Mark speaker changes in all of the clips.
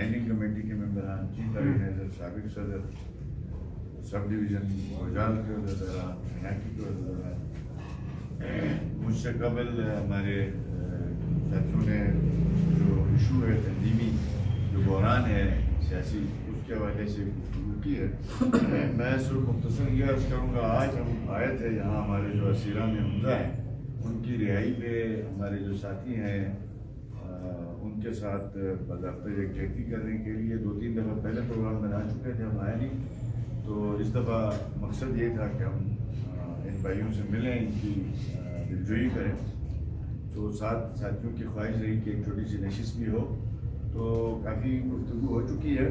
Speaker 1: Managing committee کے ممبران، chief organiser, سابق صدر، سب ڈویژن اوجال کے عہدیداران، میناکی کے عہدیداران، مجھ سے قبل ہمارے ساتھیوں نے جو ایشو ہے تنظیمی، جو بحران ہے سیاسی، اس کے حوالے سے گفتگو کی ہے۔ میں صرف مختصر یہ عرض کروں گا، آج ہم آئے تھے یہاں ہمارے جو اسیران حمزہ ہیں ان کی رہائی پہ ہمارے جو ساتھی ہیں ان کے ساتھ باضابطہ یکجہتی کرنے کے لیے 2-3 دفعہ پہلے پروگرام بنا چکے تھے، ہم آئے نہیں، تو اس دفعہ مقصد یہ تھا کہ ہم ان بھائیوں سے ملیں، ان کی دلجوئی کریں۔ تو ساتھیوں کی خواہش رہی کہ ایک چھوٹی سی نشست بھی ہو، تو کافی گفتگو ہو چکی ہے۔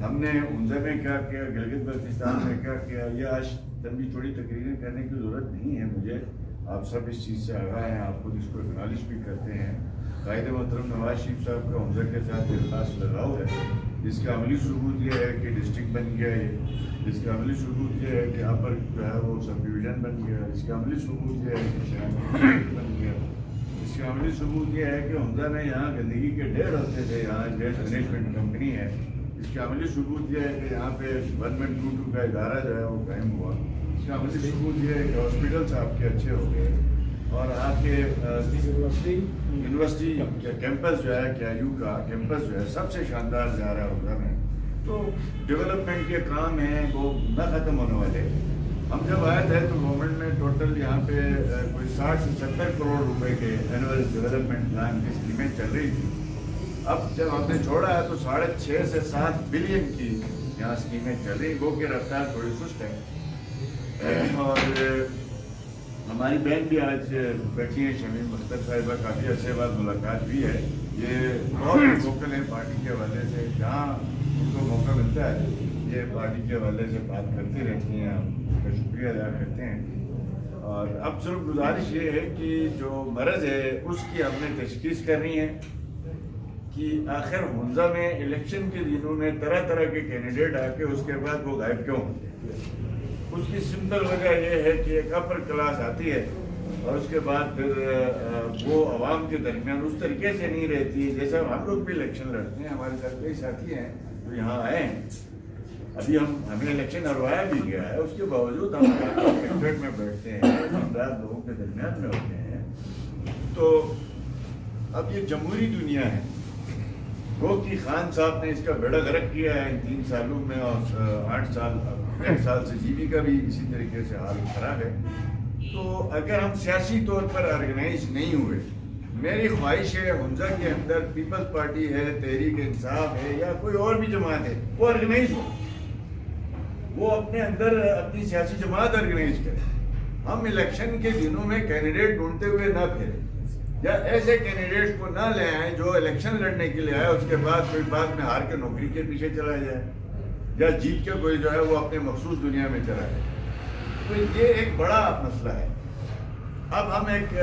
Speaker 1: ہم نے حمزہ میں کیا کیا، گلگت بلتستان میں کیا کیا، یہ آج لمبی چوڑی تقریریں کرنے کی ضرورت نہیں ہے مجھے، آپ سب اس چیز سے آگاہ ہیں، آپ خود اس کو اکنالج بھی کرتے ہیں۔ قائد محترم نواز شریف صاحب کا حمزہ کے ساتھ ایک خاص لگاؤ ہے، جس کا عملی ثبوت یہ ہے کہ ڈسٹرکٹ بن گیا ہے، جس کا عملی ثبوت یہ ہے کہ یہاں پر جو ہے وہ سب ڈویژن بن گیا، اس کا عملی ثبوت یہ ہے کہ شہر بن گیا، اس کا عملی ثبوت یہ ہے کہ حمزہ میں یہاں گندگی کے ڈھیر ہوتے تھے، یہاں ویسٹ مینجمنٹ کمپنی ہے، اس کا عملی ثبوت یہ ہے کہ یہاں پہ 1122 کا ادارہ جو ہے وہ قائم ہوا، اس کا عملی ثبوت یہ ہے کہ ہاسپٹلس آپ کے اچھے ہو گئے، اور آپ کے یونیورسٹی کیمپس جو ہے KIU کا کیمپس جو ہے سب سے شاندار جا رہا ہے حمزہ میں۔ تو ڈیولپمنٹ کے کام ہیں وہ نہ ختم ہونے والے۔ ہم جب آئے تھے تو گورنمنٹ میں ٹوٹل یہاں پہ کوئی 60 سے 70 کروڑ روپے کے اینول ڈیولپمنٹ پلان کی اسکیمیں چل رہی تھی۔ اب جب ہم نے چھوڑا ہے تو 6.5 سے 7 بلین کی یہاں اسکیمیں چل رہی، وہ کہ رفتار تھوڑی سست ہے۔ اور ہماری بہن بھی آج بیٹھی ہیں، شمیم اختر صاحبہ، کافی عرصے بعد ملاقات بھی ہے، یہ بہت ووکل ہیں پارٹی کے حوالے سے، جہاں ان کو موقع ملتا ہے یہ پارٹی کے حوالے سے بات کرتی رہتی ہیں، ہم ان کا شکریہ ادا کرتے ہیں۔ اور اب صرف گزارش یہ ہے کہ جو مرض ہے اس کی ہم نے تشخیص کرنی ہے کہ آخر حمزہ میں الیکشن کے دنوں میں طرح طرح کے کینڈیڈیٹ آ کے اس کے بعد وہ غائب کیوں ہوتے ہیں۔ اس کی سمپل وجہ یہ ہے کہ ایک اپر کلاس آتی ہے اور اس کے بعد پھر وہ عوام کے درمیان اس طریقے سے نہیں رہتی جیسا ہم لوگ بھی الیکشن لڑتے ہیں۔ ہمارے ساتھ کئی ساتھی ہیں جو یہاں آئے ہیں، ابھی ہمیں الیکشن ہروایا بھی گیا ہے، اس کے باوجود ہم سیکٹریٹ میں بیٹھتے ہیں، ہم رات لوگوں کے درمیان میں ہوتے ہیں۔ تو اب یہ جمہوری دنیا ہے، گو کہ خان صاحب نے اس کا بیڑا غرق کیا ہے ان 3 سالوں میں، اور 8 سال 1 سال سے GB کا بھی اسی طریقے سے حال خراب ہے۔ تو اگر ہم سیاسی طور پر آرگنائز نہیں ہوئے، میری خواہش ہے حمزہ کے اندر پیپلز پارٹی ہے، تحریک انصاف ہے یا کوئی اور بھی جماعت ہے، وہ آرگنائز ہو، وہ اپنے اندر اپنی سیاسی جماعت آرگنائز کرے۔ ہم الیکشن کے دنوں میں کینڈیڈیٹ ڈھونڈتے ہوئے نہ پھریں، یا ایسے کینڈیڈیٹس کو نہ لے آئیں جو الیکشن لڑنے کے لیے آئے، اس کے بعد کوئی بعد میں ہار کے نوکری کے پیچھے چلا جائے، یا جیت کے کوئی جو ہے وہ اپنے مخصوص دنیا میں چلا جائے۔ تو یہ ایک بڑا مسئلہ ہے۔ اب ہم ایک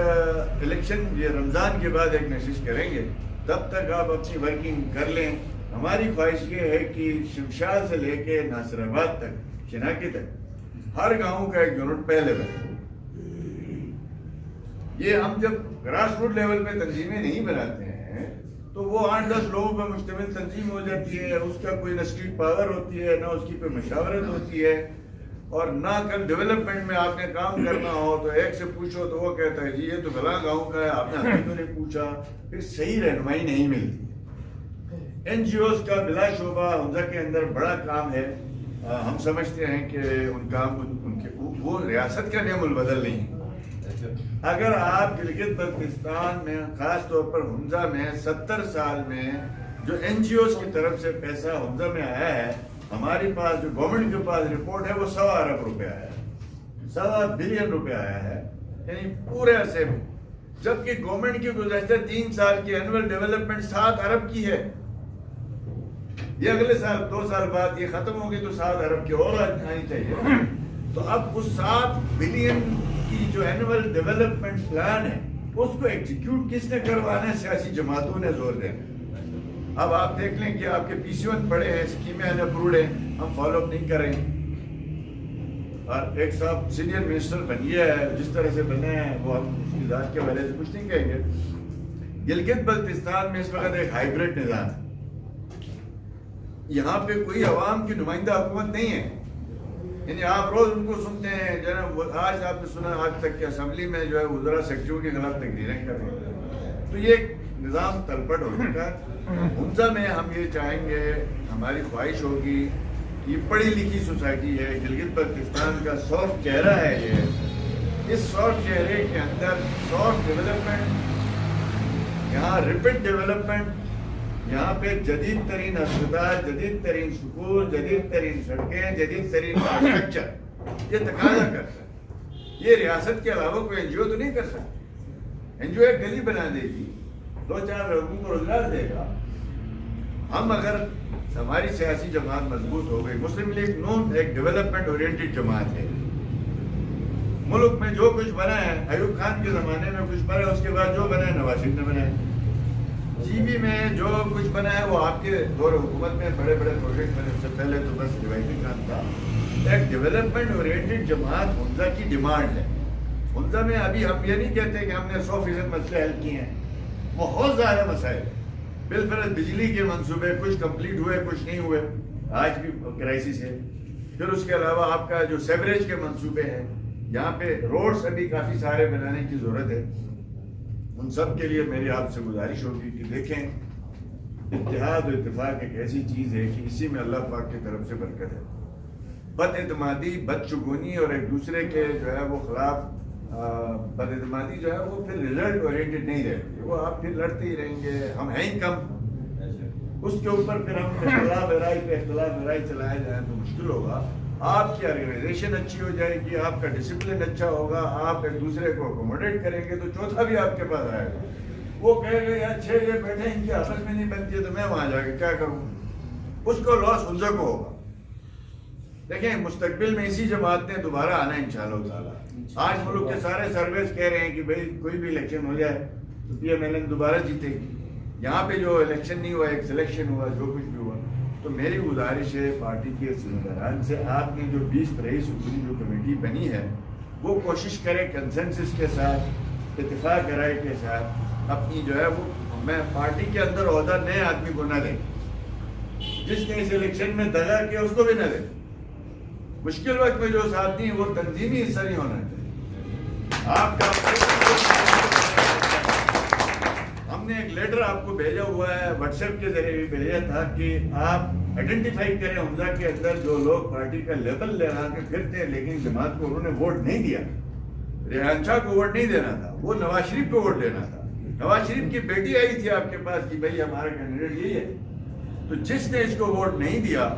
Speaker 1: الیکشن یہ رمضان کے بعد ایک نشست کریں گے، تب تک آپ اپنی ورکنگ کر لیں۔ ہماری خواہش یہ ہے کہ شمشاد سے لے کے ناصر آباد تک، چناکی تک، ہر گاؤں کا ایک یونٹ پہلے بنے۔ یہ ہم جب گراس روٹ لیول پہ تنظیمیں نہیں بناتے ہیں تو وہ 8-10 لوگوں پر مشتمل تنظیم ہو جاتی ہے، اس کا کوئی نہ اسٹریٹ پاور ہوتی ہے، نہ اس کی کوئی مشاورت ہوتی ہے، اور نہ کل ڈیولپمنٹ میں آپ نے کام کرنا ہو تو ایک سے پوچھو تو وہ کہتا ہے جی یہ تو فلاں گاؤں کا ہے، آپ نے ہمیں کیوں نہیں پوچھا، پھر صحیح رہنمائی نہیں ملتی۔ NGOs کا بلا شعبہ حمزہ کے اندر بڑا کام ہے، ہم سمجھتے ہیں کہ ان کے وہ ریاست کا نعم البدل نہیں ہے۔ اگر آپ گلگت بلتستان میں خاص طور پر حمزہ میں 70 سال میں جو NGOs کی طرف سے پیسہ حمزہ میں آیا ہے، ہماری پاس جو گورنمنٹ کے پاس رپورٹ ہے وہ 100 ارب روپے آیا ہے، 100 بلین روپے آیا ہے، یعنی پورے عرصے میں، جبکہ گورنمنٹ کی گزشتہ 3 سال کی اینول ڈیولپمنٹ 7 ارب کی ہے۔ یہ اگلے سال 2 سال بعد یہ ختم ہوگی تو 7 ارب کی اور آنی چاہیے۔ تو اب اس 7 بلین کی جو اینول ڈیولپمنٹ پلان ہے اس کو ایگزیکیوٹ کس نے کروانا ہے؟ سیاسی جماعتوں نے زور دینا۔ اب آپ دیکھ لیں کہ آپ کے PCON پڑے ہیں، اسکیمیں انپروڈ ہیں، ہم فالو اپ نہیں کر رہے ہیں، اور ایک صاحب سینئر منسٹر بن گیا ہے، جس طرح سے بنے ہیں وہ ہم اس کی ذات کے بارے سے کچھ نہیں کہیں گے۔ گلگت بلتستان میں اس وقت ایک ہائیبریڈ نظام ہے، یہاں پہ کوئی عوام کی نمائندہ حکومت نہیں ہے. یعنی آپ روز ان کو سنتے ہیں جو ہے نا, آج آپ نے سنا آج تک کہ اسمبلی میں جو ہے وزراء سیکٹریوں کے خلاف تقریریں کر رہے ہیں. تو یہ نظام تلپٹ ہو چکا ہے. حمزہ میں ہم یہ چاہیں گے, ہماری خواہش ہوگی, یہ پڑھی لکھی سوسائٹی ہے, گلگت بلتستان کا سافٹ چہرہ ہے یہ. اس سافٹ چہرے کے اندر سافٹ ڈیولپمنٹ, یہاں ریپڈ ڈیولپمنٹ, یہاں پہ جدید ترین ہسپتال, جدید ترین سکول, جدید ترین سڑکیں, جدید ترین انفراسٹرکچر یہ تقاضا کرتا ہے. یہ ریاست کے علاوہ کوئی این جی او تو نہیں کر سکتی. این جی او ایک گلی بنا دے گی, 2-4 لوگوں کو روزگار دے گا. ہم اگر ہماری سیاسی جماعت مضبوط ہو گئی, مسلم لیگ نون ایک ڈیولپمنٹ اورینٹڈ جماعت ہے. ملک میں جو کچھ بنا ہے, ایوب خان کے زمانے میں کچھ بنا, اس کے بعد جو بنا ہے نواز شریف نے بنایا. جی بی میں جو کچھ بنا ہے وہ آپ کے دور حکومت میں بڑے بڑے پروجیکٹ بنے, اس سے پہلے تو بس روایتی کام تھا. ایک ڈیولپمنٹ اورینٹڈ جماعت حمزہ کی ڈیمانڈ ہے. حمزہ میں ابھی ہم یہ نہیں کہتے کہ ہم نے 100% مسئلے حل کیے ہیں, بہت زیادہ مسائل. بالفرض بجلی کے منصوبے کچھ کمپلیٹ ہوئے, کچھ نہیں ہوئے, آج بھی کرائسس ہے. پھر اس کے علاوہ آپ کا جو سیوریج کے منصوبے ہیں, یہاں پہ روڈز ابھی کافی سارے بنانے کی ضرورت ہے. ان سب کے لیے میری آپ سے گزارش ہوگی کہ دیکھیں, اتحاد و اتفاق ایک ایسی چیز ہے کہ اسی میں اللہ پاک کی طرف سے برکت ہے. بد اعتمادی, بد شگونی اور ایک دوسرے کے جو ہے وہ خلاف بد اعتمادی جو ہے وہ پھر ریزلٹ اورینٹڈ نہیں رہتی. وہ آپ پھر لڑتے ہی رہیں گے, ہم ہیں ہی کم, اس کے اوپر پھر ہم اختلاف رائے پہ اختلاف رائے چلائے جائیں تو مشکل ہوگا. آپ کی آرگنائزیشن اچھی ہو جائے گی, آپ کا ڈسپلن اچھا ہوگا, آپ ایک دوسرے کو اکوموڈیٹ کریں گے تو چوتھا بھی آپ کے پاس آئے گا. وہ کہے گا یار 6 یہ بیٹھے ان کی آپس میں نہیں بنتی ہے تو میں وہاں جا کے کیا کروں. اس کو لاس حمزہ کو ہوگا. دیکھیں مستقبل میں اسی جماعت نے دوبارہ آنا ہے انشاءاللہ تعالیٰ. آج ملک کے سارے سرویز کہہ رہے ہیں کہ بھئی کوئی بھی الیکشن ہو جائے تو پی ایم ایل این دوبارہ جیتے گی. یہاں پہ جو الیکشن نہیں ہوا, ایک سلیکشن ہوا, جو کچھ بھی ہوا, تو میری گزارش ہے پارٹی کے ذمہ سے, آپ نے جو 20 رئیس کی جو کمیٹی بنی ہے وہ کوشش کرے کنسنسس کے ساتھ, اتفاق رائے کے ساتھ اپنی جو ہے وہ, میں پارٹی کے اندر عہدہ نئے آدمی کو نہ دیں, جس نے اس الیکشن میں دغا کیا اس کو بھی نہ دیں. مشکل وقت میں جو ساتھ نہیں وہ تنظیمی حصہ نہیں ہونا چاہیے. آپ کا ہم نے ایک لیٹر آپ کو بھیجا ہوا ہے, واٹس ایپ کے ذریعے بھی بھیجا تھا کہ آپ آئیڈینٹیفائی کریں حمزہ کے اندر جو لوگ پارٹی کا لیبل لگا کے پھرتے ہیں لیکن جماعت کو انہوں نے ووٹ نہیں دیا. ریحان شاہ کو ووٹ نہیں دینا تھا, وہ نواز شریف کو ووٹ دینا تھا. نواز شریف کی بیٹی آئی تھی آپ کے پاس کہ بھائی ہمارا کینڈیڈیٹ یہی ہے. تو جس نے اس کو ووٹ نہیں دیا,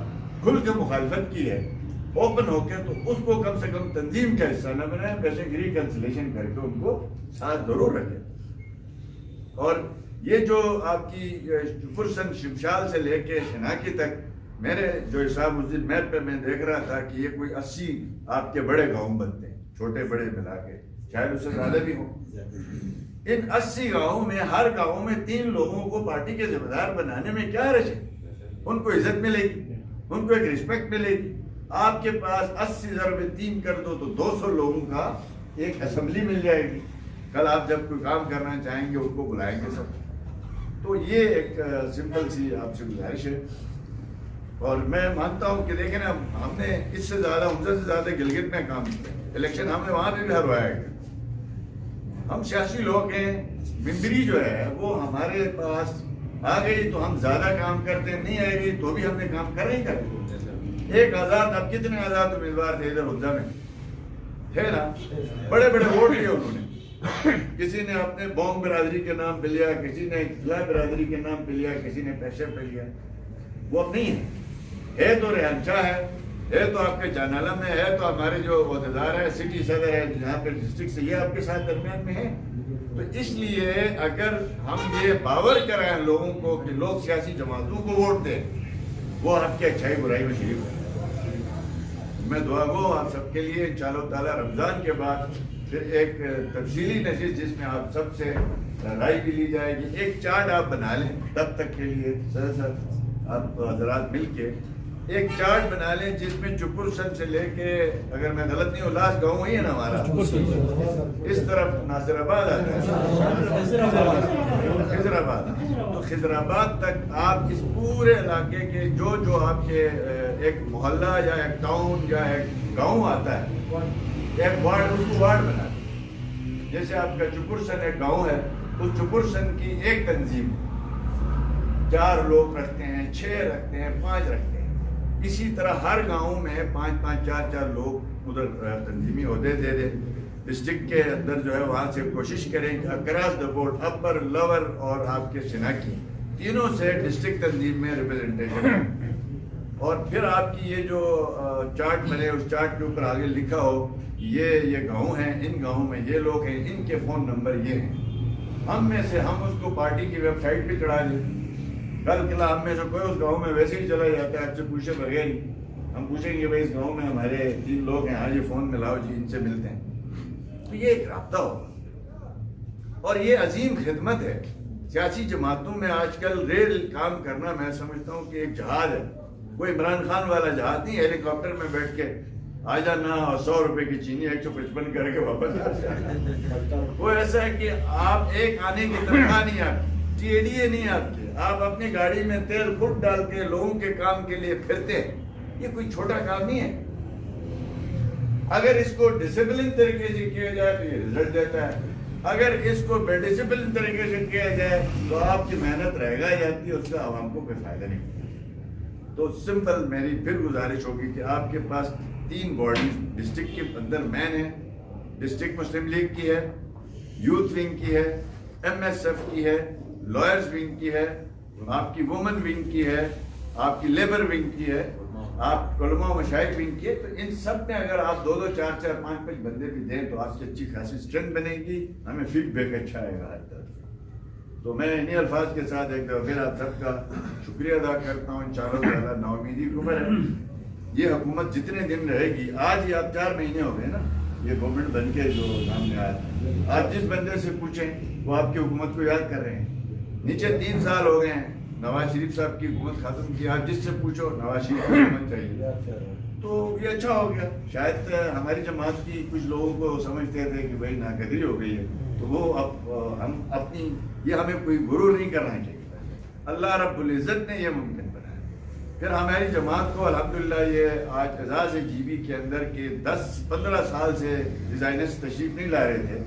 Speaker 1: کھل کے مخالفت کی ہے اوپن ہو کے, تو اس کو کم سے کم تنظیم کا حصہ نہ بنائے, پیسے کی ریکنسلیشن کر کے ان کو ساتھ ضرور رکھے. اور یہ جو آپ کی فرسن شمشال سے لے کے شناکی تک, میرے جو حساب اس دن میپ پہ میں دیکھ رہا تھا کہ یہ کوئی 80 آپ کے بڑے گاؤں بنتے ہیں, چھوٹے بڑے ملا کے, شاید اس سے زیادہ بھی ہوں. ان 80 گاؤں میں ہر گاؤں میں 3 لوگوں کو پارٹی کے ذمہ دار بنانے میں کیا حرج ہے؟ ان کو عزت ملے گی, ان کو ایک رسپیکٹ ملے گی. آپ کے پاس 80 ضرب 3 کر دو تو 200 لوگوں کا ایک اسمبلی مل جائے گی. کل آپ جب کوئی کام کرنا چاہیں گے ان کو بلائیں گے سب. تو یہ ایک سمپل سی آپ سے گزارش ہے. اور میں مانتا ہوں کہ دیکھیں نا, ہم نے اس سے زیادہ حمزہ سے زیادہ گلگت میں کام کیا. الیکشن ہم نے وہاں پہ بھی ہروایا ہے. ہم سیاسی لوگ ہیں, ممبری جو ہے وہ ہمارے پاس آ گئی تو ہم زیادہ کام کرتے ہیں, نہیں آئے گی تو بھی ہم نے کام کر نہیں کرتے. ایک آزاد, اب کتنے آزاد امیدوار تھے ادھر حمزہ میں تھے نا, بڑے بڑے ووٹ لیے انہوں نے. کسی نے اپنے بونگ برادری کے نام پہ لیا, کسی نے فلاح برادری کے نام پہ لیا, کسی نے پیشے پہ لیا. وہ اب نہیں ہے تو ریحان شاہ ہے تو آپ کے جان عالم میں ہے, تو ہمارے جو عہدیدار ہے, سٹی صدر ہے جہاں پہ ڈسٹرکٹ سے, یہ آپ کے ساتھ درمیان میں ہے. تو اس لیے اگر ہم یہ باور کرائیں لوگوں کو کہ لوگ سیاسی جماعتوں کو ووٹ دیں, وہ آپ کی اچھائی برائی میں شریک ہے. میں دعا گو آپ سب کے لیے انشاءاللہ تعالیٰ رمضان کے بعد پھر ایک تفصیلی نشست جس میں آپ سب سے رائے بھی لی جائے گی. ایک چارٹ آپ بنا لیں تب تک کے لیے, سر آپ حضرات مل کے ایک چارٹ بنا لیں جس میں چپرسن سے لے کے، اگر میں غلط نہیں ہوں، لاسٹ گاؤں وہی ہے نا ہمارا، اس طرف ناصر آباد آتا ہے، خضر آباد، تو خضر آباد تک آپ اس پورے علاقے کے جو آپ کے ایک محلہ یا ایک ٹاؤن یا ایک گاؤں آتا ہے، ایک وارڈ، اس کو وارڈ بنا دیں. جیسے آپ کا چپرسن ایک گاؤں ہے، اس چپرسن کی ایک تنظیم 4 لوگ رکھتے ہیں، 6 رکھتے ہیں، 5 رکھتے ہیں. اسی طرح ہر گاؤں میں 5-5 4-4 لوگ ادھر تنظیمی عہدے دے دیں. ڈسٹرکٹ کے اندر جو ہے وہاں سے کوشش کریں کہ across the board, upper, lower اور آپ کے سناکی تینوں سے ڈسٹرکٹ تنظیم میں ریپرزنٹیشن. اور پھر آپ کی یہ جو چارٹ بنے، اس چارٹ کے اوپر آگے لکھا ہو یہ گاؤں ہیں، ان گاؤں میں یہ لوگ ہیں، ان کے فون نمبر یہ ہیں. ہم میں سے ہم اس کو پارٹی کی ویب سائٹ پہ چڑھا دیں. کل کلا ہم میں سے کوئی اس گاؤں میں ویسے ہی چلا جاتا ہے آپ سے پوچھے بغیر ہی، ہم پوچھیں گے بھائی اس گاؤں میں ہمارے 3 لوگ ہیں، آج یہ فون ملاؤ جی، ان سے ملتے ہیں. تو یہ ایک رابطہ ہوگا اور یہ عظیم خدمت ہے. سیاسی جماعتوں میں آج کل ریل کام کرنا میں سمجھتا ہوں کہ ایک جہاز ہے. کوئی عمران خان والا جہاز نہیں، ہیلی کاپٹر میں بیٹھ کے آ جانا اور 100 روپے کی چینی 155 کر کے واپس آ جانا. وہ ایسا ہے کہ آپ ایک آنے کی تنخواہ نہیں، آپ ٹی اے ڈی اے نہیں آپ کے، آپ اپنی گاڑی میں تیل خود ڈال کے لوگوں کے کام کے لیے پھرتے ہیں. یہ کوئی چھوٹا کام نہیں ہے. اگر اس کو ڈسپلن طریقے سے کیا جائے تو یہ رزلٹ دیتا ہے. اگر اس کو بے ڈسپلن طریقے سے کیا جائے تو آپ کی محنت رہ گا جاتی ہے، اس کا عوام کو کوئی فائدہ نہیں. تو سمپل میری پھر گزارش ہوگی کہ آپ کے پاس 3 باڈیز ڈسٹرکٹ کے اندر مین ہے، ڈسٹرکٹ مسلم لیگ کی ہے، یوتھ ونگ کی ہے، ایم ایس ایف کی ہے، لائرز ونگ کی ہے، آپ کی وومن ونگ کی ہے، آپ کی لیبر ونگ کی ہے، آپ علماء و مشائخ ونگ کی ہے. تو ان سب میں اگر آپ 2-2 4-4 5-5 بندے بھی دیں تو آپ کی اچھی خاصی اسٹرینتھ بنے گی. ہمیں فیڈ بیک اچھا آئے گا ہر طرف. تو میں انہی الفاظ کے ساتھ ایک دفعہ پھر آپ سب کا شکریہ ادا کرتا ہوں. انشاءاللہ تعالیٰ نا امیدی کو ہے یہ حکومت جتنے دن رہے گی. آج ہی آپ 4 مہینے ہو گئے نا یہ گورنمنٹ بن کے جو سامنے آیا. آپ جس بندے سے پوچھیں وہ آپ کی حکومت کو یاد کر رہے ہیں. نیچے 3 سال ہو گئے ہیں نواز شریف صاحب کی حکومت ختم کی. آپ جس سے پوچھو نواز شریف کی حکومت چاہیے. تو یہ اچھا ہو گیا. شاید ہماری جماعت کی کچھ لوگوں کو سمجھتے تھے کہ بھائی ناقدری ہو گئی ہے، تو وہ اب ہم اپنی یہ ہمیں کوئی غرور نہیں کرنا چاہیے. اللہ رب العزت نے یہ ممکن بنایا. پھر ہماری جماعت کو الحمدللہ یہ آج اعزاز جی بی کے اندر کے 10-15 سال سے ڈیزائنرز تشریف نہیں لا رہے تھے.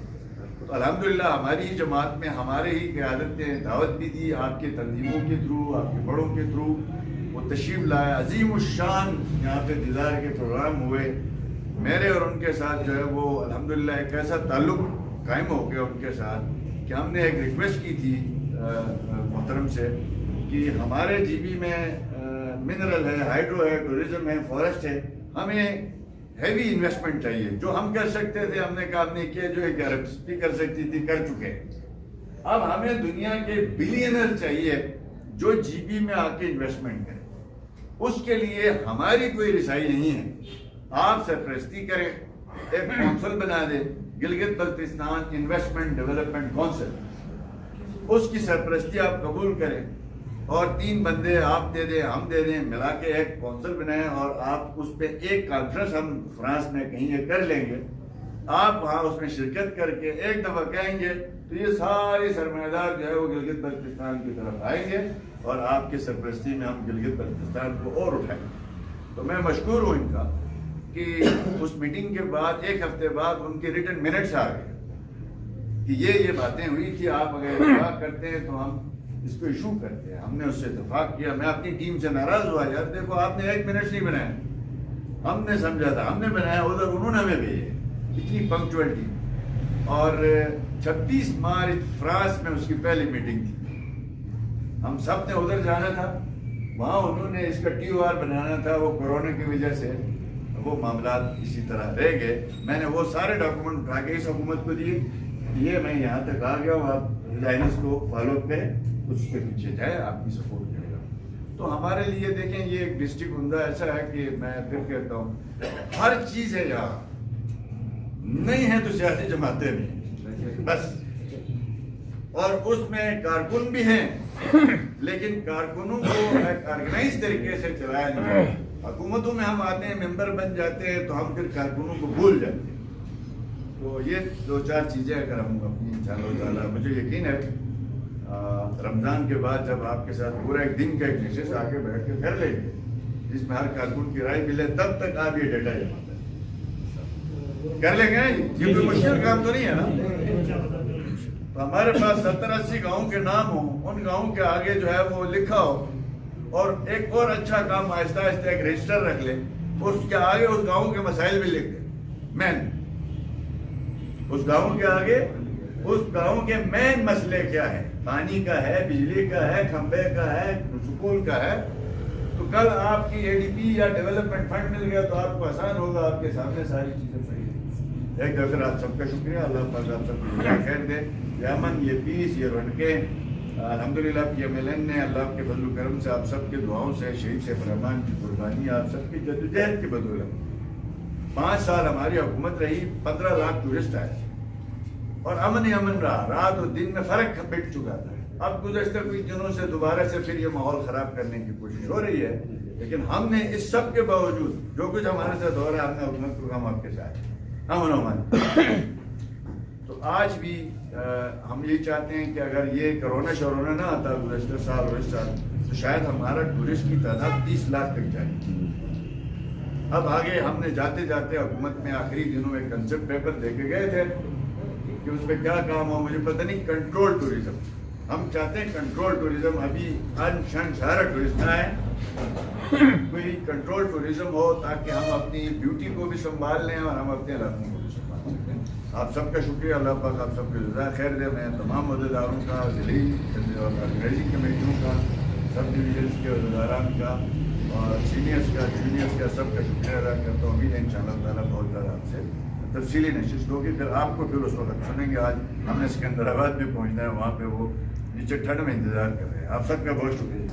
Speaker 1: تو الحمدللہ ہماری ہی جماعت میں ہمارے ہی قیادت نے دعوت بھی دی، آپ کے تنظیموں کے تھرو، آپ کے بڑوں کے تھرو وہ تشریف لائے. عظیم الشان یہاں پہ دیدار کے پروگرام ہوئے. میرے اور ان کے ساتھ جو ہے وہ الحمدللہ ایک ایسا تعلق قائم ہو گیا ان کے ساتھ کہ ہم نے ایک ریکویسٹ کی تھی محترم سے کہ ہمارے جی بی میں منرل ہے، ہائیڈرو ہے، ٹورزم ہے، فارسٹ ہے، ہمیں ہیوی انویسٹمنٹ چاہیے. جو ہم کر سکتے تھے ہم نے کہا ہم نے کیا، جو ایک عرب بھی کر سکتی تھی کر چکے. اب ہمیں دنیا کے بلینر چاہیے جو جی بی میں آ کے انویسٹمنٹ کرے. اس کے لیے ہماری کوئی رسائی نہیں ہے. آپ سرپرستی کریں، ایک کونسل بنا دیں، Gilgit Baltistan investment development council. اس کی سرپرستی آپ قبول کریں اور 3 بندے آپ دے دیں، ہم دے دیں، ملا کے ایک کونسل بنائیں. اور آپ اس پہ ایک کانفرنس ہم فرانس میں کہیں یہ کر لیں گے. آپ وہاں اس میں شرکت کر کے ایک دفعہ کہیں گے تو یہ سارے سرمایہ دار جو ہے وہ گلگت بلتستان کی طرف آئیں گے اور آپ کی سرپرستی میں ہم گلگت بلتستان کو اور اٹھائیں گے. تو میں مشکور ہوں ان کا کہ اس میٹنگ کے بعد 1 ہفتے بعد ان کے ریٹن منٹس آ گئے کہ یہ باتیں ہوئی تھی. آپ اگر اتفاق کرتے ہیں تو ہم اس کو ایشو کرتے ہیں. ہم نے اس سے اتفاق کیا. میں اپنی ٹیم سے ناراض ہوا، یار دیکھو آپ نے 1 منٹ نہیں بنایا، ہم نے سمجھا تھا، ہم نے بنایا، ادھر انہوں نے ہمیں بھیجے. اتنی پنکچوئلٹی. اور 26 مارچ فرانس میں اس کی پہلی میٹنگ تھی. ہم سب نے ادھر جانا تھا، وہاں انہوں نے اس کا ٹی او آر بنانا تھا. وہ کورونا کی وجہ سے وہ معاملات اسی طرح رہ گئے. میں نے وہ سارے ڈاکومنٹ اٹھا کے اس حکومت کو دیے. یہ میں یہاں تک آ گیا ہوں، آپ ڈیزائنرز کو فالو اپ کریں، اس کے پیچھے جائے، آپ کی سپورٹ کرے گا. تو ہمارے لیے دیکھیں یہ ایک ڈسٹرکٹ عمدہ ایسا ہے کہ میں پھر کہتا ہوں ہر چیز ہے یہاں. نہیں ہے تو سیاسی جماعتیں بھی بس، اور اس میں کارکن بھی ہیں لیکن کارکنوں کو ایک آرگنائز طریقے سے چلایا نہیں. حکومتوں میں ہم آتے ہیں، ممبر بن جاتے ہیں تو ہم پھر کارکنوں کو بھول جاتے ہیں. تو یہ 2-4 چیزیں اگر ہم اپنی انشاءاللہ تعالیٰ، مجھے یقین ہے رمضان کے بعد جب آپ کے ساتھ پورا ایک دن کا ایک نشست آ کے بیٹھ کے کر لیں گے جس میں ہر کارکن کی رائے ملے، تب تک آپ یہ ڈیٹا جمع کر لیں گے. یہ کوئی مشکل کام تو نہیں ہے نا. تو ہمارے پاس 70-80 گاؤں کے نام ہوں، ان گاؤں کے آگے جو ہے وہ لکھا ہو، اور ایک اور اچھا کام آہستہ آہستہ ایک رجسٹر رکھ لیں، اس کے آگے اس گاؤں کے مسائل بھی لکھ دیں. مین اس گاؤں کے آگے اس گاؤں کے مین مسئلے کیا ہے، پانی کا ہے، بجلی کا ہے، کھمبے کا ہے، سکول کا ہے. تو کل آپ کی اے ڈی پی یا ڈیولپمنٹ فنڈ مل گیا تو آپ کو آسان ہوگا، آپ کے سامنے ساری چیزیں صحیح ہیں. ایک دفعہ آپ سب کا شکریہ. اللہ پاک آپ سب کو خیر دے. یہ امن، یہ پیس، یہ رونقیں الحمدللہ آپ کی MLN نے اللہ کے فضل و کرم سے، آپ سب کے دعاؤں سے، شہید سیف الرحمان کی قربانی، آپ سب کی جدوجہد کی بدولت 5 سال ہماری حکومت رہی، 15 لاکھ ٹورسٹ آئے اور امن ہی امن رہا. رات اور دن میں فرق مٹ چکا تھا. اب گزشتہ کچھ دنوں سے دوبارہ سے پھر یہ ماحول خراب کرنے کی کوشش ہو رہی ہے، لیکن ہم نے اس سب کے باوجود جو کچھ ہمارے ساتھ ہو رہا ہے، ہم نے حکومت کو کہا آپ کے ساتھ امن و امان. تو آج بھی ہم یہ چاہتے ہیں کہ اگر یہ کرونا نہ آتا گزشتہ سال اور اس سال، تو شاید ہمارا ٹورسٹ کی تعداد 30 لاکھ تک جائے. اب آگے ہم نے جاتے جاتے حکومت میں آخری دنوں میں کنسپٹ پیپر دے کے گئے تھے کہ اس پہ کیا کام ہو، مجھے پتہ نہیں. کنٹرول ٹوریزم ہم چاہتے ہیں. کنٹرول ٹوریزم ابھی ان شن سارا ٹورسٹ نہ ہے، کوئی کنٹرول ٹوریزم ہو تاکہ ہم اپنی بیوٹی کو بھی سنبھال لیں اور ہم اپنے علاقوں کو بھی سنبھال لیں. آپ سب کا شکریہ. اللہ پاک آپ سب کو جزائے خیر دے. میں تمام عہدیداروں کا، ضلعی اور انگریزی کمیٹیوں کا، سب ڈویژنس کے عہدیداران کا اور سینئرس کا، جونیئرس کا، سب کا شکریہ ادا کرتا ہوں. امید ہے انشاءاللہ تعالیٰ بہت زیادہ آپ سے تفصیلی نشست ہوگی. پھر آپ کو پھر اس وقت سنیں گے. آج ہم نے سکندرآباد بھی پہنچنا ہے، وہاں پہ وہ نیچے ٹھنڈ میں انتظار کر رہے ہیں. آپ سب کا بہت شکریہ.